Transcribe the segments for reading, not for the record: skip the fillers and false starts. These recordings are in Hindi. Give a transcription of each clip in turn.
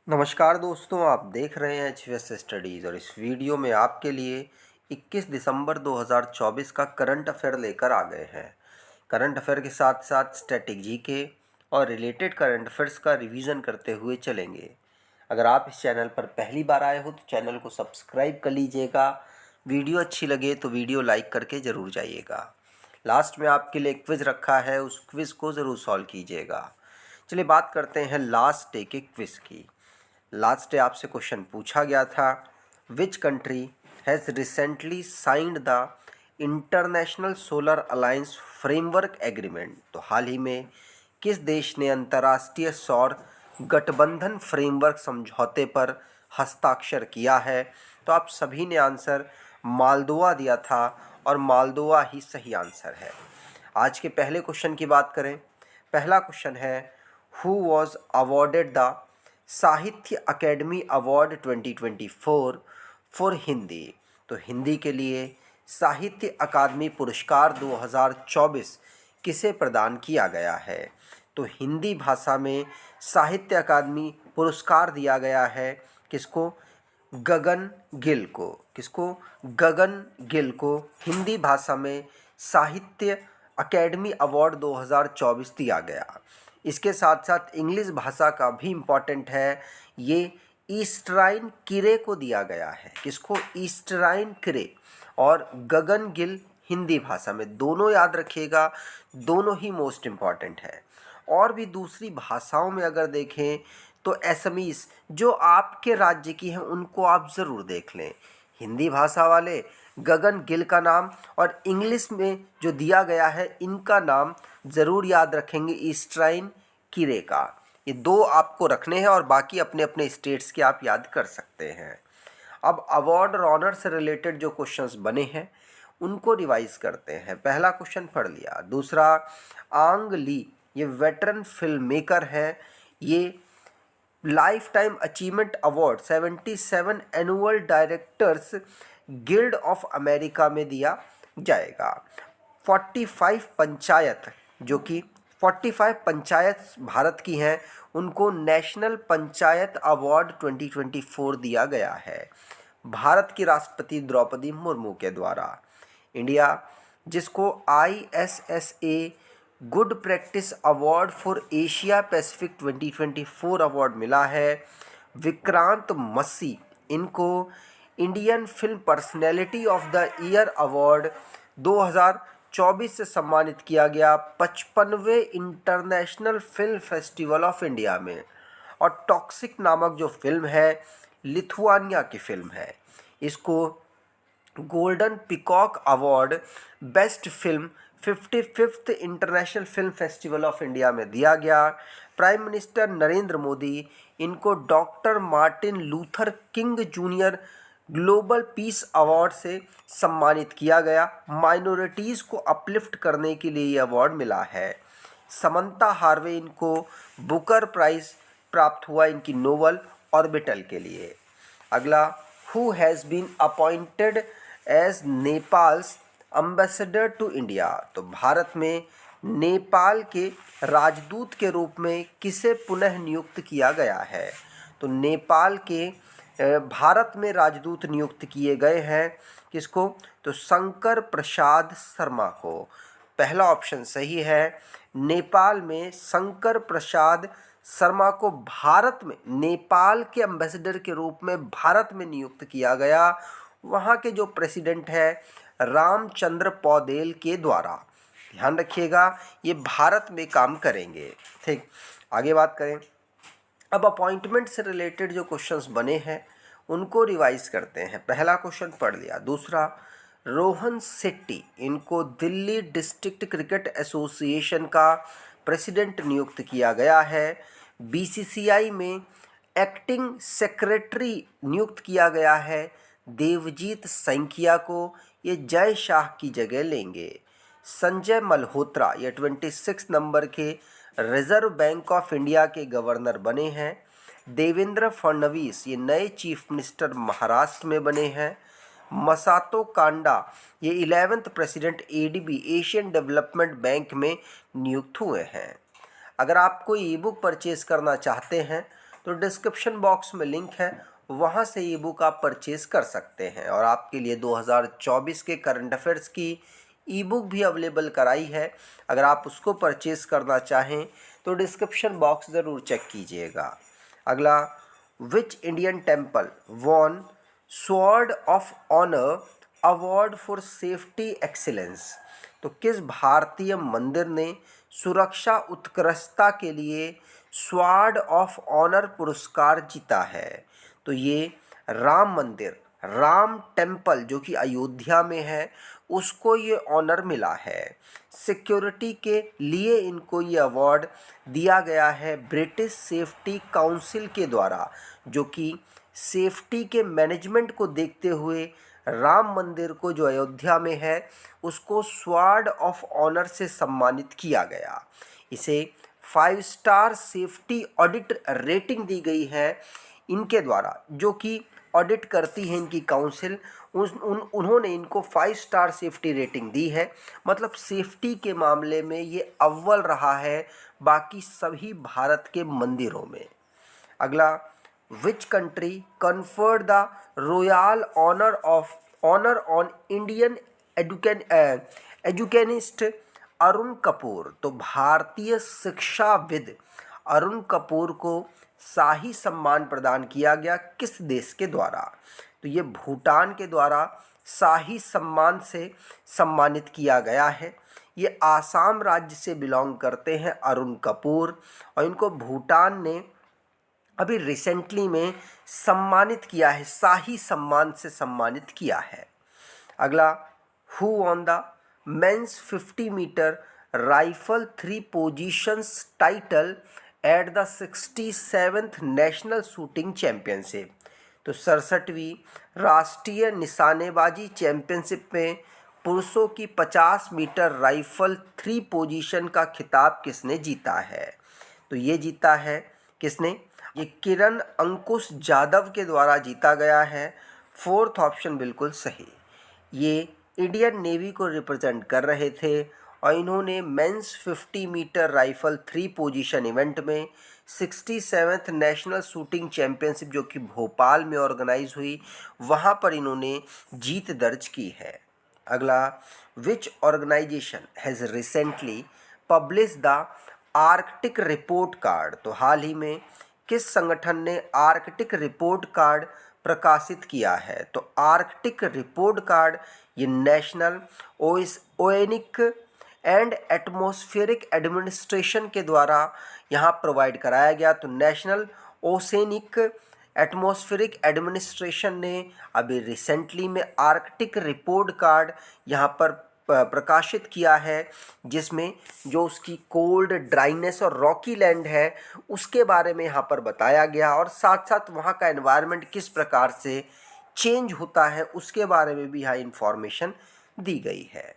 नमस्कार दोस्तों, आप देख रहे हैं एच स्टडीज़ और इस वीडियो में आपके लिए 21 दिसंबर 2024 का करंट अफेयर लेकर आ गए हैं। करंट अफेयर के साथ साथ स्टैटिक जीके और रिलेटेड करंट अफेयर्स का रिवीजन करते हुए चलेंगे। अगर आप इस चैनल पर पहली बार आए हो तो चैनल को सब्सक्राइब कर लीजिएगा। वीडियो अच्छी लगे तो वीडियो लाइक करके ज़रूर जाइएगा। लास्ट में आपके लिए क्विज़ रखा है, उस क्विज़ को ज़रूर सॉल्व कीजिएगा। चलिए बात करते हैं लास्ट डे के क्विज़ की। लास्ट डे आपसे क्वेश्चन पूछा गया था, which country has recently signed the international solar alliance framework agreement. तो हाल ही में किस देश ने अंतर्राष्ट्रीय सौर गठबंधन फ्रेमवर्क समझौते पर हस्ताक्षर किया है? तो आप सभी ने आंसर मालदोवा दिया था और मालदोवा ही सही आंसर है। आज के पहले क्वेश्चन की बात करें। पहला क्वेश्चन है, हु वॉज अवॉर्डेड द साहित्य अकेडमी अवार्ड 2024 फॉर हिंदी। तो हिंदी के लिए साहित्य अकादमी पुरस्कार 2024 किसे प्रदान किया गया है? तो हिंदी भाषा में साहित्य अकादमी पुरस्कार दिया गया है किसको? गगन गिल को। किसको? गगन गिल को हिंदी भाषा में साहित्य अकेडमी अवार्ड 2024 दिया गया। इसके साथ साथ इंग्लिश भाषा का भी इम्पॉर्टेंट है, ये ईस्टराइन किरे को दिया गया है। किसको? ईस्टराइन किरे और गगन गिल हिंदी भाषा में। दोनों याद रखिएगा, दोनों ही मोस्ट इम्पॉर्टेंट है। और भी दूसरी भाषाओं में अगर देखें तो एसमीज जो आपके राज्य की हैं उनको आप ज़रूर देख लें। हिंदी भाषा वाले गगन गिल का नाम और इंग्लिश में जो दिया गया है इनका नाम ज़रूर याद रखेंगे, ईस्टराइन किरे का। ये दो आपको रखने हैं और बाकी अपने अपने स्टेट्स के आप याद कर सकते हैं। अब अवार्ड और ऑनर से रिलेटेड जो क्वेश्चंस बने हैं उनको रिवाइज करते हैं। पहला क्वेश्चन पढ़ लिया। दूसरा, आंग ली ये वेटरन फिल्म मेकर है, ये life time achievement award 77 annual directors guild of America में दिया जाएगा। 45 पंचायत जो कि 45 पंचायत भारत की हैं उनको नेशनल पंचायत अवार्ड 2024 दिया गया है भारत की राष्ट्रपति द्रौपदी मुर्मू के द्वारा। इंडिया जिसको ISSA good practice award for Asia Pacific 2024 award मिला है। विक्रांत मस्सी इनको Indian film personality of the year award 2024 से सम्मानित किया गया 55वें international film festival of India में। और टॉक्सिक नामक जो फिल्म है लिथुआनिया की फिल्म है, इसको golden peacock award best film 55th international film festival of India में दिया गया। प्राइम मिनिस्टर नरेंद्र मोदी इनको doctor Martin Luther king junior global peace award से सम्मानित किया गया। माइनॉरिटीज़ को अपलिफ्ट करने के लिए ये अवार्ड मिला है। समंता हार्वे इनको बुकर प्राइज़ प्राप्त हुआ इनकी नोवेल ऑर्बिटल के लिए। अगला, who has been appointed as Nepal's ambassador to India. तो भारत में नेपाल के राजदूत के रूप में किसे पुनः नियुक्त किया गया है? तो नेपाल के भारत में राजदूत नियुक्त किए गए हैं किसको? तो शंकर प्रसाद शर्मा को। पहला ऑप्शन सही है, नेपाल में शंकर प्रसाद शर्मा को भारत में नेपाल के एम्बेसडर के रूप में भारत में नियुक्त किया गया। वहाँ के जो प्रेसिडेंट है रामचंद्र पौडेल के द्वारा। ध्यान रखिएगा, ये भारत में काम करेंगे। ठीक, आगे बात करें। अब अपॉइंटमेंट से रिलेटेड जो क्वेश्चंस बने हैं उनको रिवाइज करते हैं। पहला क्वेश्चन पढ़ लिया। दूसरा, रोहन शेट्टी इनको दिल्ली डिस्ट्रिक्ट क्रिकेट एसोसिएशन का प्रेसिडेंट नियुक्त किया गया है। BCCI में एक्टिंग सेक्रेटरी नियुक्त किया गया है देवजीत सैंकिया को, ये जय शाह की जगह लेंगे। संजय मल्होत्रा ये 26 नंबर के रिजर्व बैंक ऑफ इंडिया के गवर्नर बने हैं। देवेंद्र फडणवीस ये नए चीफ मिनिस्टर महाराष्ट्र में बने हैं। मसातो कांडा ये 11th president ADB Asian development bank में नियुक्त हुए हैं। अगर आप कोई ई बुक परचेज करना चाहते हैं तो डिस्क्रिप्शन बॉक्स में लिंक है, वहाँ से ई बुक आप परचेज़ कर सकते हैं। और आपके लिए 2024 के करंट अफेयर्स की ई बुक भी अवेलेबल कराई है। अगर आप उसको परचेज़ करना चाहें तो डिस्क्रिप्शन बॉक्स ज़रूर चेक कीजिएगा। अगला, which Indian temple won sword of honour award for safety excellence. तो किस भारतीय मंदिर ने सुरक्षा उत्कृष्टता के लिए स्वॉर्ड ऑफ ऑनर पुरस्कार जीता है? तो ये राम मंदिर, राम टेम्पल जो कि अयोध्या में है, उसको ये ऑनर मिला है। सिक्योरिटी के लिए इनको ये अवार्ड दिया गया है ब्रिटिश सेफ्टी काउंसिल के द्वारा, जो कि सेफ्टी के मैनेजमेंट को देखते हुए राम मंदिर को जो अयोध्या में है उसको स्वॉर्ड ऑफ ऑनर से सम्मानित किया गया। इसे 5 स्टार सेफ्टी ऑडिट रेटिंग दी गई है इनके द्वारा, जो कि ऑडिट करती है इनकी काउंसिल। उन्होंने इनको 5 स्टार सेफ्टी रेटिंग दी है, मतलब सेफ्टी के मामले में ये अव्वल रहा है बाकी सभी भारत के मंदिरों में। अगला, which country conferred the royal honour on Indian educationist Arun Kapoor. तो भारतीय शिक्षाविद अरुण कपूर को शाही सम्मान प्रदान किया गया किस देश के द्वारा? तो ये भूटान के द्वारा शाही सम्मान से सम्मानित किया गया है। ये आसाम राज्य से बिलोंग करते हैं अरुण कपूर, और इनको भूटान ने अभी रिसेंटली में सम्मानित किया है, शाही सम्मान से सम्मानित किया है। अगला, who won the men's 50 metre rifle 3 positions title at the 67th national shooting championship. तो 67वीं राष्ट्रीय निशानेबाजी चैंपियनशिप में पुरुषों की 50 मीटर राइफल 3 पोजीशन का खिताब किसने जीता है? तो ये जीता है किसने? ये किरण अंकुश जाधव के द्वारा जीता गया है। 4th ऑप्शन बिल्कुल सही। ये इंडियन नेवी को रिप्रेजेंट कर रहे थे और इन्होंने men's 50 metre rifle 3 position event में 67th नेशनल शूटिंग चैंपियनशिप जो कि भोपाल में ऑर्गेनाइज हुई, वहाँ पर इन्होंने जीत दर्ज की है। अगला, which organisation has recently publish the Arctic report card. तो हाल ही में किस संगठन ने आर्कटिक रिपोर्ट कार्ड प्रकाशित किया है? तो आर्कटिक रिपोर्ट कार्ड ये नेशनल ओएनिक एंड एटमॉस्फेरिक एडमिनिस्ट्रेशन के द्वारा यहाँ प्रोवाइड कराया गया। तो नेशनल ओसेनिक एटमॉस्फेरिक एडमिनिस्ट्रेशन ने अभी रिसेंटली में आर्कटिक रिपोर्ट कार्ड यहाँ पर प्रकाशित किया है, जिसमें जो उसकी कोल्ड, ड्राइनेस और रॉकी लैंड है उसके बारे में यहाँ पर बताया गया, और साथ साथ वहाँ का एनवायरनमेंट किस प्रकार से चेंज होता है उसके बारे में भी यहाँ इंफॉर्मेशन दी गई है।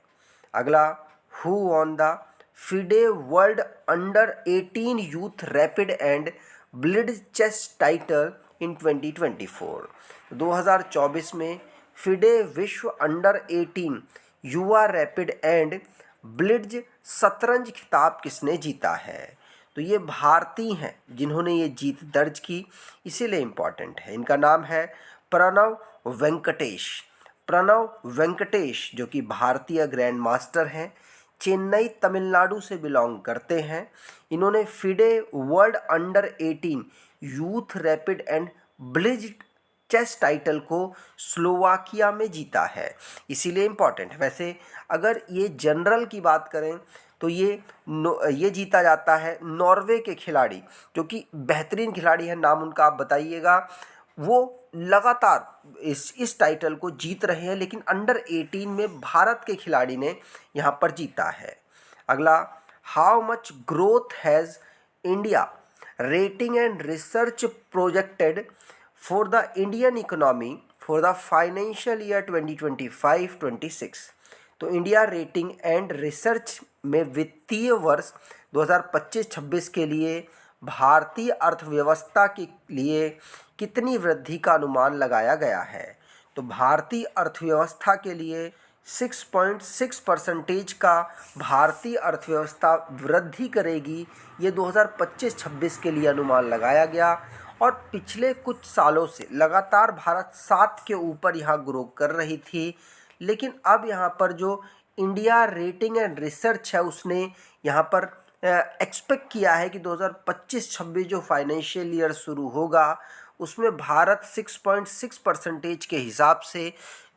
अगला, who won the FIDE world under 18 youth rapid and blitz chess title in 2024। 2024 में फिडे विश्व अंडर 18 युवा रैपिड एंड ब्लिट्ज शतरंज खिताब किसने जीता है? तो ये भारतीय हैं जिन्होंने ये जीत दर्ज की, इसीलिए इम्पॉर्टेंट है। इनका नाम है प्रणव वेंकटेश। प्रणव वेंकटेश जो कि भारतीय ग्रैंड मास्टर हैं, चेन्नई तमिलनाडु से बिलोंग करते हैं। इन्होंने FIDE world under 18 youth rapid and blitz chess title को स्लोवाकिया में जीता है, इसीलिए इम्पॉर्टेंट है। वैसे अगर ये जनरल की बात करें तो ये जीता जाता है नॉर्वे के खिलाड़ी, जो कि बेहतरीन खिलाड़ी है, नाम उनका आप बताइएगा। वो लगातार इस टाइटल को जीत रहे हैं, लेकिन अंडर 18 में भारत के खिलाड़ी ने यहाँ पर जीता है। अगला, how much growth has India rating and research projected for the Indian economy for the financial year 2025-26। तो इंडिया रेटिंग एंड रिसर्च में वित्तीय वर्ष 2025-26 के लिए भारतीय अर्थव्यवस्था के लिए कितनी वृद्धि का अनुमान लगाया गया है? तो भारतीय अर्थव्यवस्था के लिए 6.6% का भारतीय अर्थव्यवस्था वृद्धि करेगी, ये 2025-26 के लिए अनुमान लगाया गया। और पिछले कुछ सालों से लगातार भारत 7 के ऊपर यहाँ ग्रो कर रही थी, लेकिन अब यहाँ पर जो इंडिया रेटिंग एंड रिसर्च है उसने यहाँ पर एक्सपेक्ट किया है कि 2025-26 जो फाइनेंशियल ईयर शुरू होगा उसमें भारत 6.6% के हिसाब से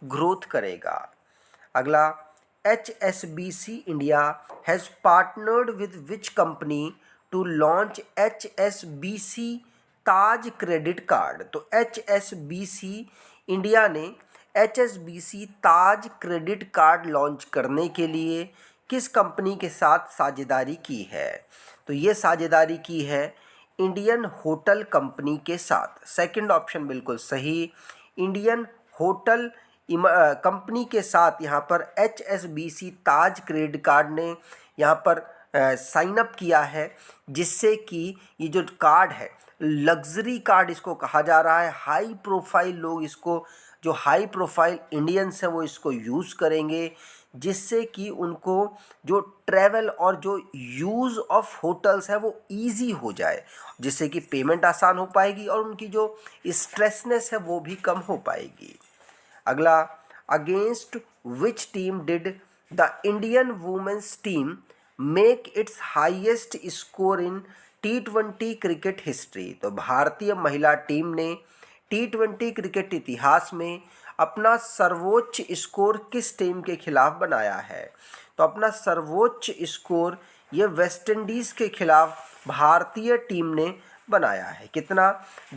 ग्रोथ करेगा। अगला, HSBC India has partnered with which company to launch HSBC Taj credit card. तो HSBC इंडिया ने HSBC Taj credit card launch करने के लिए किस कंपनी के साथ साझेदारी की है? तो ये साझेदारी की है इंडियन होटल कंपनी के साथ। सेकंड ऑप्शन बिल्कुल सही, इंडियन होटल कंपनी के साथ यहाँ पर HSBC ताज क्रेडिट कार्ड ने यहाँ पर साइन अप किया है, जिससे कि ये जो कार्ड है लग्जरी कार्ड इसको कहा जा रहा है। हाई प्रोफाइल लोग इसको, जो हाई प्रोफाइल इंडियंस हैं वो इसको यूज़ करेंगे, जिससे कि उनको जो ट्रैवल और जो यूज़ ऑफ होटल्स है वो इजी हो जाए, जिससे कि पेमेंट आसान हो पाएगी और उनकी जो स्ट्रेसनेस है वो भी कम हो पाएगी। अगला, against which team did the Indian women's team make its highest score in T20 cricket history. तो भारतीय महिला टीम ने T20 क्रिकेट इतिहास में अपना सर्वोच्च स्कोर किस टीम के खिलाफ बनाया है? तो अपना सर्वोच्च स्कोर ये वेस्ट इंडीज़ के खिलाफ भारतीय टीम ने बनाया है। कितना?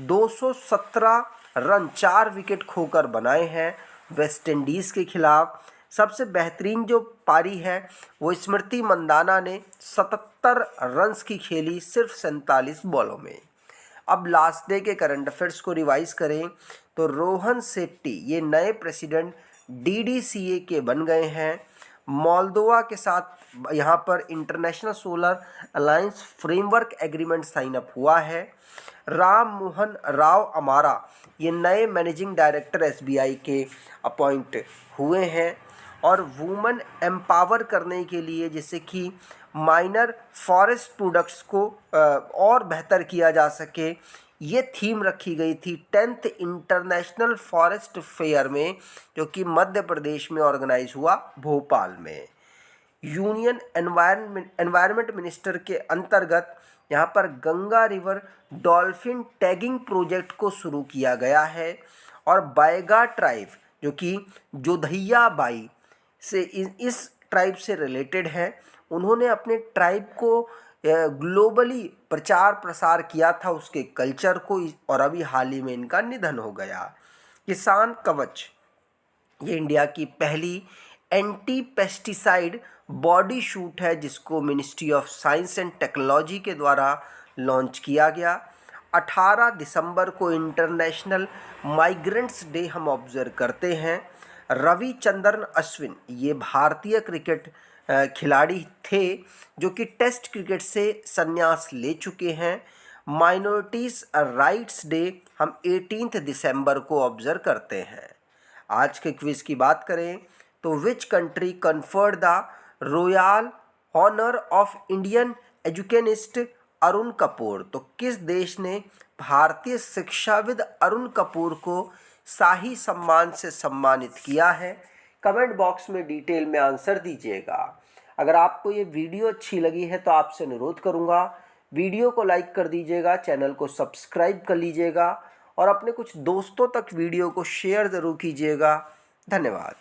217 रन 4 विकेट खोकर बनाए हैं वेस्ट इंडीज़ के खिलाफ। सबसे बेहतरीन जो पारी है वो स्मृति मंदाना ने 77 रन्स की खेली सिर्फ 47 बॉलों में। अब लास्ट डे के करंट अफेयर्स को रिवाइज करें तो रोहन सेट्टी ये नए प्रेसिडेंट DDCA के बन गए हैं। मोल्दोवा के साथ यहाँ पर international solar alliance framework agreement sign up हुआ है। राम मोहन राव अमारा ये नए मैनेजिंग डायरेक्टर SBI के अपॉइंट हुए हैं। और वुमेन एम्पावर करने के लिए, जैसे कि माइनर फॉरेस्ट प्रोडक्ट्स को और बेहतर किया जा सके, ये थीम रखी गई थी 10th इंटरनेशनल फॉरेस्ट फेयर में, जो कि मध्य प्रदेश में ऑर्गेनाइज हुआ भोपाल में। यूनियन एनवायरनमेंट मिनिस्टर के अंतर्गत यहाँ पर Ganga river dolphin tagging project को शुरू किया गया है। और बाएगा ट्राइब जो कि जोधैया बाई से इस ट्राइब से रिलेटेड है, उन्होंने अपने ट्राइब को ग्लोबली प्रचार प्रसार किया था उसके कल्चर को, और अभी हाल ही में इनका निधन हो गया। किसान कवच ये इंडिया की पहली एंटी पेस्टिसाइड बॉडी शूट है, जिसको ministry of science and technology के द्वारा लॉन्च किया गया। 18 दिसंबर को इंटरनेशनल माइग्रेंट्स डे हम ऑब्जर्व करते हैं। रविचंद्रन अश्विन ये भारतीय क्रिकेट खिलाड़ी थे जो कि टेस्ट क्रिकेट से संन्यास ले चुके हैं। माइनॉरिटीज़ राइट्स डे हम 18 दिसंबर को ऑब्जर्व करते हैं। आज के क्विज की बात करें तो which country conferred the royal honour of Indian educationist Arun Kapoor? तो किस देश ने भारतीय शिक्षाविद अरुण कपूर को शाही सम्मान से सम्मानित किया है? कमेंट बॉक्स में डिटेल में आंसर दीजिएगा। अगर आपको ये वीडियो अच्छी लगी है तो आपसे अनुरोध करूँगा वीडियो को लाइक कर दीजिएगा, चैनल को सब्सक्राइब कर लीजिएगा और अपने कुछ दोस्तों तक वीडियो को शेयर ज़रूर कीजिएगा। धन्यवाद।